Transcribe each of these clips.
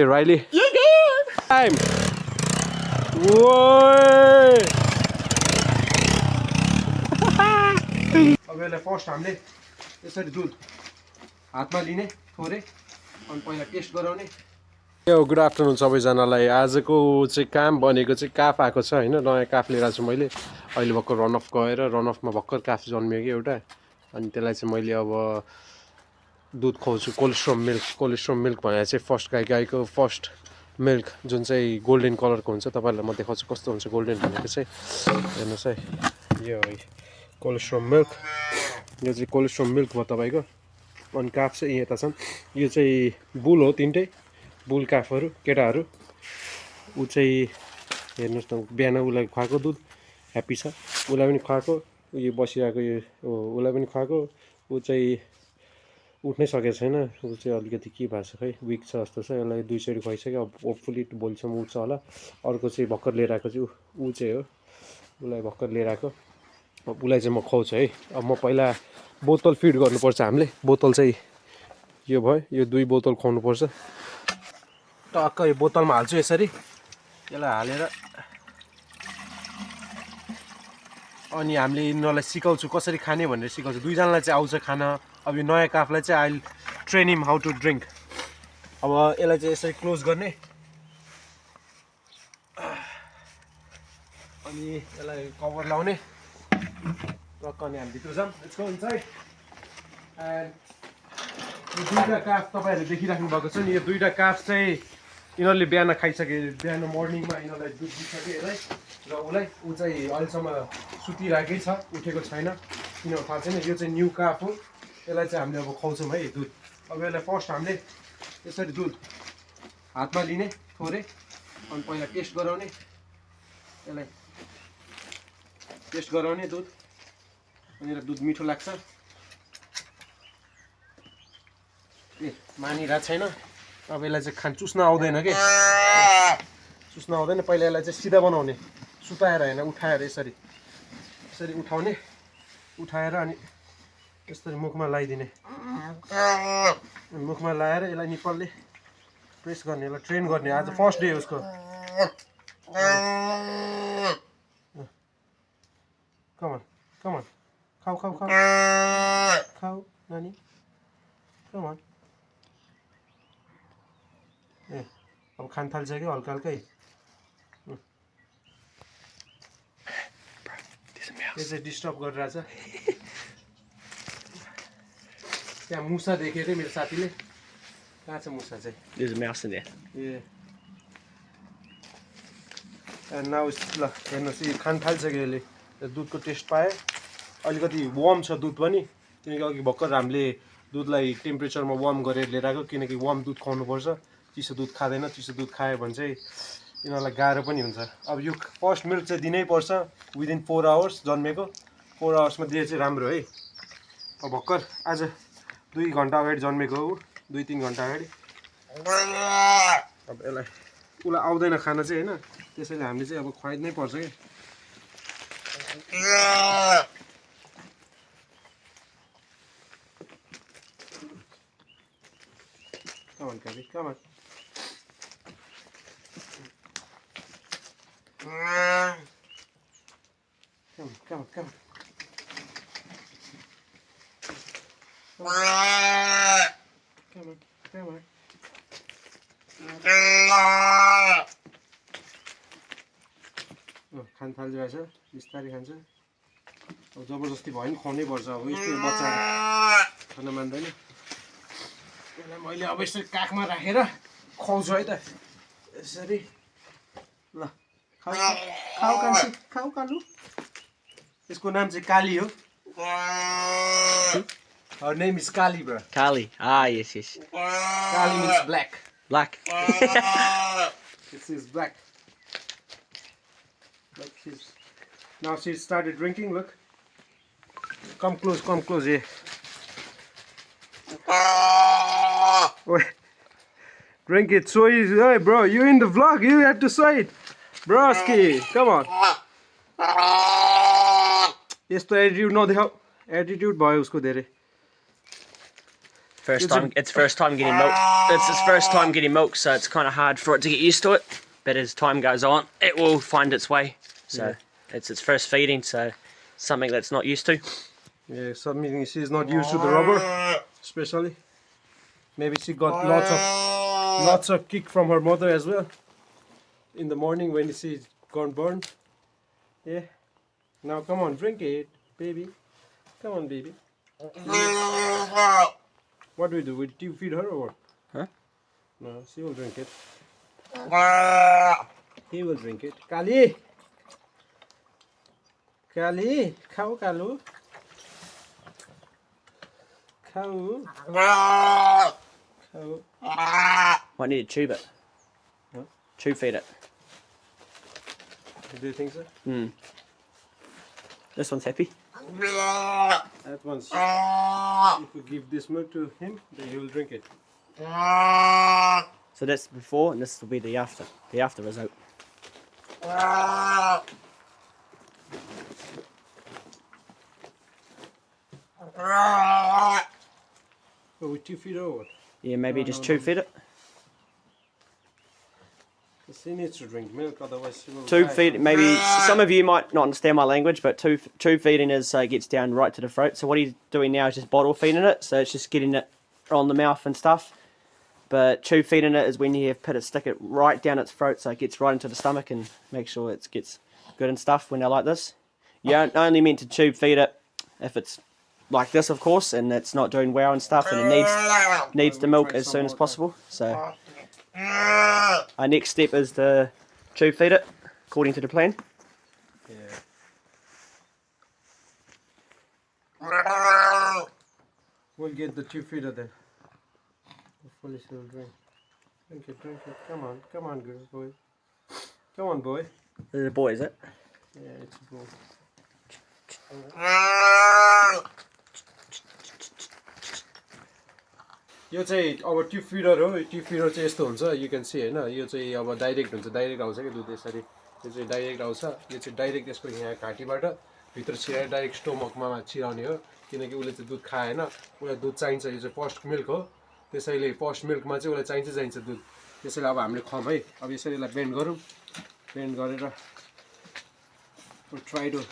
Hey, Riley. You're good. Time. Whoa. अब यसलाई first हामीले यसरी दुध हातमा लिने थोरै अनि पहिला टेस्ट गराउने। गुड आफ्टरनुन सबैजनालाई। आजको चाहिँ काम भनेको चाहिँ काफ आएको छ होइन, नयाँ काफ लिएर आएको छु मैले। अहिले भर्खर रन अफ गएर रन अफमा भर्खर काफ जन्मियो कि एउटा, अनि त्यसलाई चाहिँ मैले अब दुध खुवाउँछु। कोलेस्ट्रम मिल्क भनेर चाहिँ फर्स्ट गाईको फर्स्ट मिल्क जुन चाहिँ गोल्डन कलरको हुन्छ। तपाईँहरूलाई म देखाउँछु कस्तो हुन्छ गोल्डन भनेको चाहिँ। हेर्नुहोस् है, यो है कोलेस्ट्रम मिल्क। यो चाहिँ कोलेस्ट्रम मिल्क भयो तपाईँको। अनि काफ चाहिँ यता छन्। यो चाहिँ बुल हो, तिनटै बुल काफहरू केटाहरू। ऊ चाहिँ हेर्नुहोस् न, बिहान उसलाई खुवाएको दुध ह्याप्पी छ। उसलाई पनि खुवाएको, उयो बसिरहेको यो उसलाई पनि खुवाएको। ऊ चाहिँ उठ्नै सकेको छैन। ऊ चाहिँ अलिकति के भएको छ खै, विक छ जस्तो छ। यसलाई 2 चोटि खुवाइसक्यो, अब होपफुली भोलिसम्म उठ्छ होला। अर्को चाहिँ भर्खर लिएर आएको चाहिँ ऊ चाहिँ हो, उसलाई भर्खर लिएर आएको। अब उसलाई चाहिँ म खुवाउँछु है। अब म पहिला बोतल फिड गर्नुपर्छ हामीले। बोतल चाहिँ यो भयो, यो 2 बोतल खुवाउनुपर्छ। टक्क यो बोतलमा हाल्छु यसरी, यसलाई हालेर अनि हामीले यिनीहरूलाई सिकाउँछु कसरी खाने भनेर सिकाउँछु। 2जनालाई चाहिँ आउँछ खाना। अब यो नयाँ काफलाई चाहिँ I train him how to drink. अब यसलाई चाहिँ यसरी क्लोज गर्ने अनि यसलाई कभर लाउने टक्क, अनि हामी भित्र जाऊँ। Let's go inside. एन्ड यो 2टा काफ तपाईँहरूले देखिराख्नु भएको छ नि, यो 2टा काफ चाहिँ यिनीहरूले बिहान खाइसके, बिहान मर्निङमा यिनीहरूलाई दुध दिइसक्यो यसलाई र उसलाई। ऊ चाहिँ अहिलेसम्म सुतिरहेकै छ, उठेको छैन, किन थाहा छैन। यो चाहिँ न्यू काफ हो, यसलाई चाहिँ हामीले अब खुवाउँछौँ है दुध। अब यसलाई फर्स्ट हामीले यसरी दुध हातमा लिने थोरै अनि पहिला टेस्ट गराउने। यसलाई टेस्ट गराउने दुध, अनि यसलाई दुध मिठो लाग्छ। ए मानिरहेको छैन। अब यसलाई चाहिँ चुस्न आउँदैन कि, चुस्न आउँदैन। पहिला यसलाई चाहिँ सिधा बनाउने, सुताएर होइन, उठाएर यसरी यसरी उठाउने, उठाएर अनि यसरी मुखमा लगाइदिने। मुखमा लगाएर यसलाई निप्पलले प्रेस गर्ने, यसलाई ट्रेन गर्ने। आज फर्स्ट डे उसको। कमन कमन, खाऊ खाऊ खाऊ खाऊ नानी, कमन। ए अब खान थालिसक्यो हल्का हल्कै। यो चाहिँ डिस्टर्ब गरिरहेछ। त्यहाँ मुसा देखेँ अरे मेरो साथीले। कहाँ छ मुसा चाहिँ? There's a mouse in there. A now ल हेर्नुहोस्, यो खान थालिसक्यो यसले। दुधको टेस्ट पाएँ। अलिकति वार्म छ दुध पनि, किनकि अघि भर्खर हामीले दुधलाई टेम्परेचरमा वार्म गरेर लिएर आएको। किनकि वार्म दुध खुवाउनुपर्छ, चिसो दुध खाँदैन। चिसो दुध खायो भने चाहिँ यिनीहरूलाई गाह्रो पनि हुन्छ। अब यो फर्स्ट मिल्क चाहिँ दिनै पर्छ विदिन 4 आवर्स। जन्मेको 4 आवर्समा दिए चाहिँ राम्रो है। अब भर्खर आज 2 घन्टा अगाडि जन्मेको हो, 2-3 घन्टा अगाडि। अब यसलाई उसलाई आउँदैन खाना चाहिँ होइन, त्यसैले हामीले चाहिँ अब खुवाइदिनै पर्छ कि। Come on, Gabby, come on. Come on, come on, come on. Come on, come on. Khan थालिरहेछ, बिस्तारै खान्छ। अब जबरजस्ती भयो नि खुवाउनै पर्छ। अब यस्तो बच्चा खान मान्दैन। यसलाई मैले अब यसरी काखमा राखेर खुवाउँछु है त, यसरी। ल खाऊ खाऊ कान्छी, खाऊ कालु। यसको नाम चाहिँ काली हो। Her name is Kali, bro. Carly. Ah, yes, yes. Kali means black. Black. This is black. Like now she started drinking. Look. Come close, here. Wait. Drink it so easy. Hey, bro, you in the vlog. You have to say it. Broski, come on. यस्तो attitude नदेखाऊ। Attitude भयो उसको धेरै। First It's a- time. It's first time getting milk. It's its first time getting milk, so it's kind of hard for it to get used to it. But as time goes on, it will find its way. So it's its first feeding, so something that's not used to. Yeah, something she's not used to the rubber, especially. Maybe she got lots of kick from her mother as well. In the morning when she's gone burned. Yeah. Now come on, drink it, baby. Come on, baby. What do we do? Do you feed her or what? Huh? No, she will drink it. He will drink it. Kali! Kali! Khao Kalu! Khao! Khao! Might need to tube it. Huh? Tube feed it. Do you think so? This one's happy. That one's. If we give this milk to him, then he will drink it. So that's before, and this will be the after. The after result. Oh, with 2 feet or what? Yeah, maybe No, just no, tube no. feed it. She needs to drink milk, otherwise she will Tube die. feed. Maybe some of you might not understand my language, but tube feeding is so it gets down right to the throat. So what he's doing now is just bottle feeding it. So it's just getting it on the mouth and stuff. But tube feeding it is when you have stick it right down its throat, so it gets right into the stomach and make sure it gets good and stuff when they're like this. You're only meant to tube feed it if it's like this, of course, and it's not doing well and stuff, and it needs the milk as soon as possible. So our next step is to tube feed it according to the plan. Yeah. We'll get the 2 feeder then. Hopefully she will drink. Drink it, drink it. Come on, girl, boy. Come on, boy. This is a boy, is it? Yeah, it's a boy. यो चाहिँ अब tube feeder हो tube feeder चाहिँ यस्तो हुन्छ यु क्यान सी होइन यो चाहिँ अब direct हुन्छ डाइरेक्ट आउँछ क्या दुध यसरी यो चाहिँ डाइरेक्ट आउँछ यो चाहिँ डाइरेक्ट यसको यहाँ घाँटीबाट भित्र छिराएर डाइरेक्ट स्टोमकमा छिराउने हो किनकि उसले चाहिँ दुध खाएन उसलाई दुध चाहिन्छ यो चाहिँ फर्स्ट मिल्क हो त्यसैले फर्स्ट मिल्कमा चाहिँ उसलाई चाहिन्छ दुध त्यसैले अब हामीले खुवाऊँ है अब यसरी यसलाई बेन्ड गरौँ बेन्ड गरेर ट्राई टु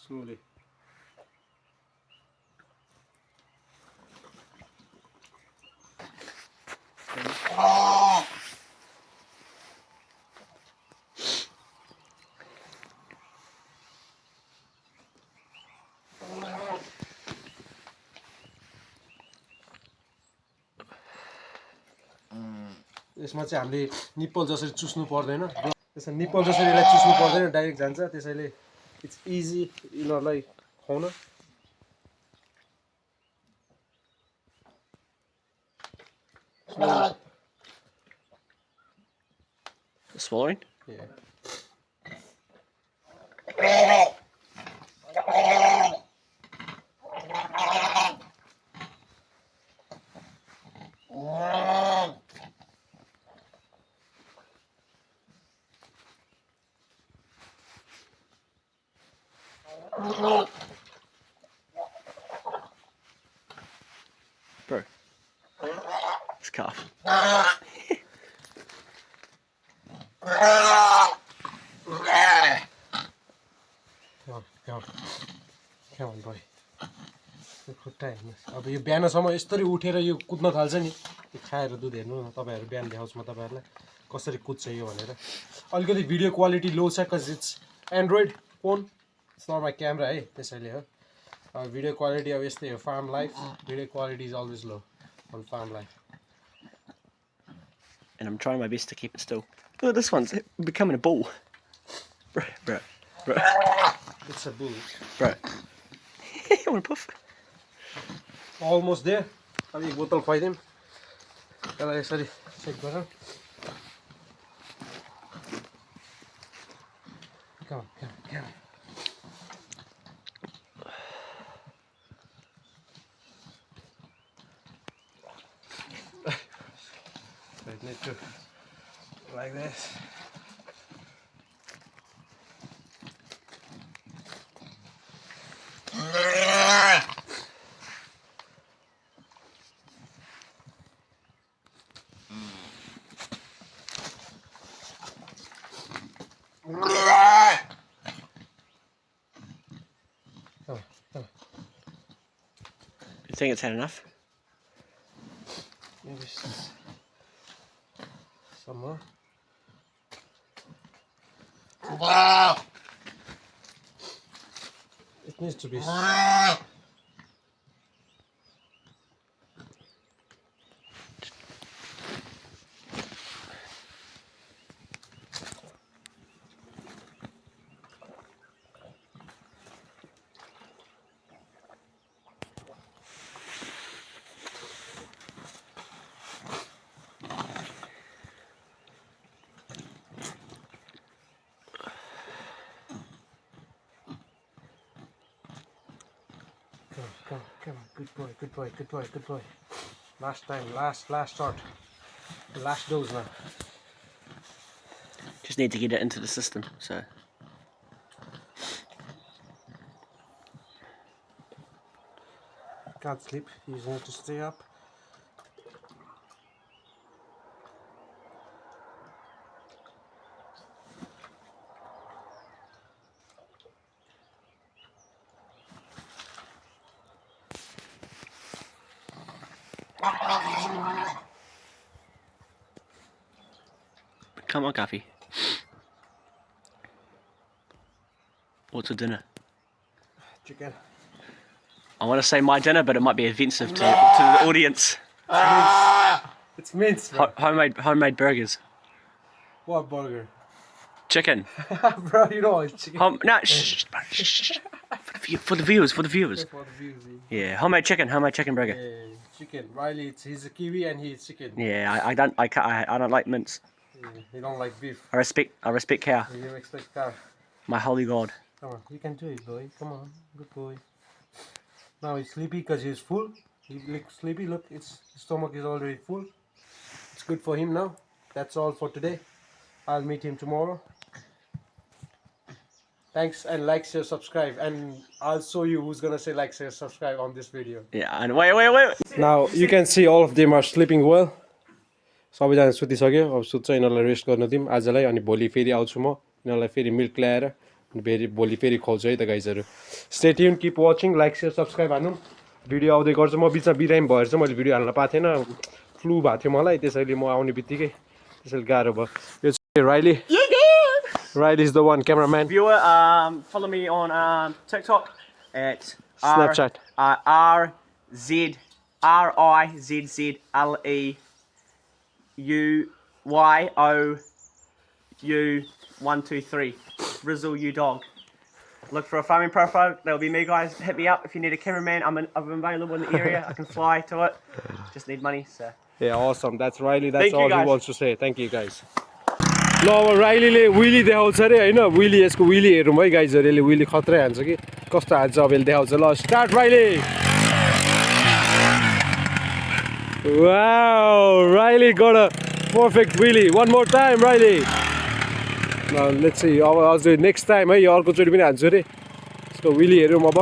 slowly. यसमा चाहिँ हामीले निप्पल जसरी चुस्नु पर्दैन त्यसमा निप्पल जसरी यसलाई चुस्नु पर्दैन डाइरेक्ट जान्छ त्यसैले इट्स इजी यिनीहरूलाई खुवाउन Swallowing? Yeah. Bro. It's calf. Come on, boy. खुट्टा हेर्नुहोस् अब यो बिहानसम्म यस्तरी उठेर यो कुद्न थाल्छ नि यो खाएर दुध हेर्नु न तपाईँहरू बिहान देखाउँछु म तपाईँहरूलाई कसरी कुद्छ यो भनेर अलिकति भिडियो क्वालिटी लो छ because it's android phone it's not my camera है त्यसैले हो अब भिडियो क्वालिटी अब यस्तै हो farm life video quality is always low on farm life And I'm trying my best to keep it still. Look, this one's becoming a ball. Bro. It's a bull Bro. You want a puff? Almost there अब एक बोतल खुवाइदिउँ त्यसलाई यसरी check गरौँ Come on. So you need to like this. You think it's had enough? Maybe some more. It needs to be. Come on, good boy. Last time, last shot, last dose now. Just need to get it into the system, so. Can't sleep, you just need to stay up. Come on, Guffy. What's for dinner? Chicken. I want to say my dinner, but it might be offensive to the audience. It's mince, bro. Homemade burgers. What burger? Chicken. Bro, you know it's chicken. No, shh, for the viewers. For the views, Yeah, homemade chicken burger. yeah, chicken. Riley, he's a Kiwi and he eats chicken. Yeah, I don't like mince. Yeah, he don't like beef. I respect cow. You expect cow. My holy god. Come on, you can do it, boy. Come on, good boy. Now he's sleepy because he's full. He looks sleepy. Look, his stomach is already full. It's good for him now. That's all for today. I'll meet him tomorrow. Thanks, and like, share, subscribe, and I'll show you who's gonna say like, share, subscribe on this video. Yeah, and wait. Now you can see all of them are sleeping well. सबैजना सुतिसक्यो अब सुत्छ यिनीहरूलाई rest गर्न दिउँ आजलाई अनि भोलि फेरि आउँछु म यिनीहरूलाई फेरि मिल्क ल्याएर फेरि भोलि फेरि खुवाउँछु है त गाइजहरू stay tune keep watching like share subscribe हान्नु भिडियो आउँदै गर्छु म बिचमा बिरामी भएर चाहिँ मैले भिडियो हाल्न पाएको थिएन फ्लू भएको थियो मलाई त्यसैले म आउने बित्तिकै त्यसैले गाह्रो भयो यो चाहिँ Riley is the one cameraman. Viewer, follow me on TikTok at Snapchat. RZRIZZLEUYOU123 Rizzle U Dog. Look for a farming profile. That'll be me, guys. Hit me up if you need a cameraman. I'm available in the area. I can fly to it. Just need money, so. Yeah, awesome. That's Riley. That's Thank you, all he guys. wants to say. Thank you, guys. ल अब राइलीले Willie देखाउँछ अरे होइन Willie यसको Willie हेरौँ है गाइजहरू यसले Willie खत्रै हान्छ कि कस्तो हान्छ अब यसले देखाउँछ ल start really wow really got a perfect really one more time really let's see अब अझै नेक्स्ट टाइम है यो अर्कोचोटि पनि हान्छु अरे यसको विली हेरौँ अब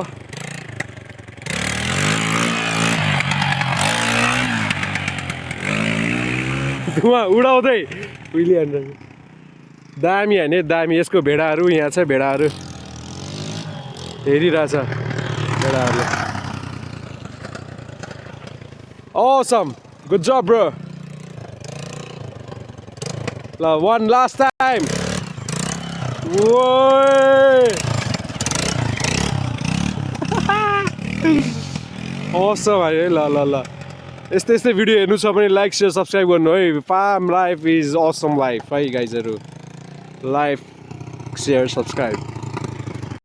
धुवा उडाउँदै विली हान्छ दामी हाने दामी यसको भेडाहरू यहाँ छ भेडाहरू हेरिरहेछ भेडाहरूले Awesome, good job bro ल one last time Awesome है ल यस्तै भिडियो हेर्नु छ भने लाइक शेयर सब्स्क्राइब गर्नु है farm life is awesome life है गाइजहरू लाइक शेयर सब्स्क्राइब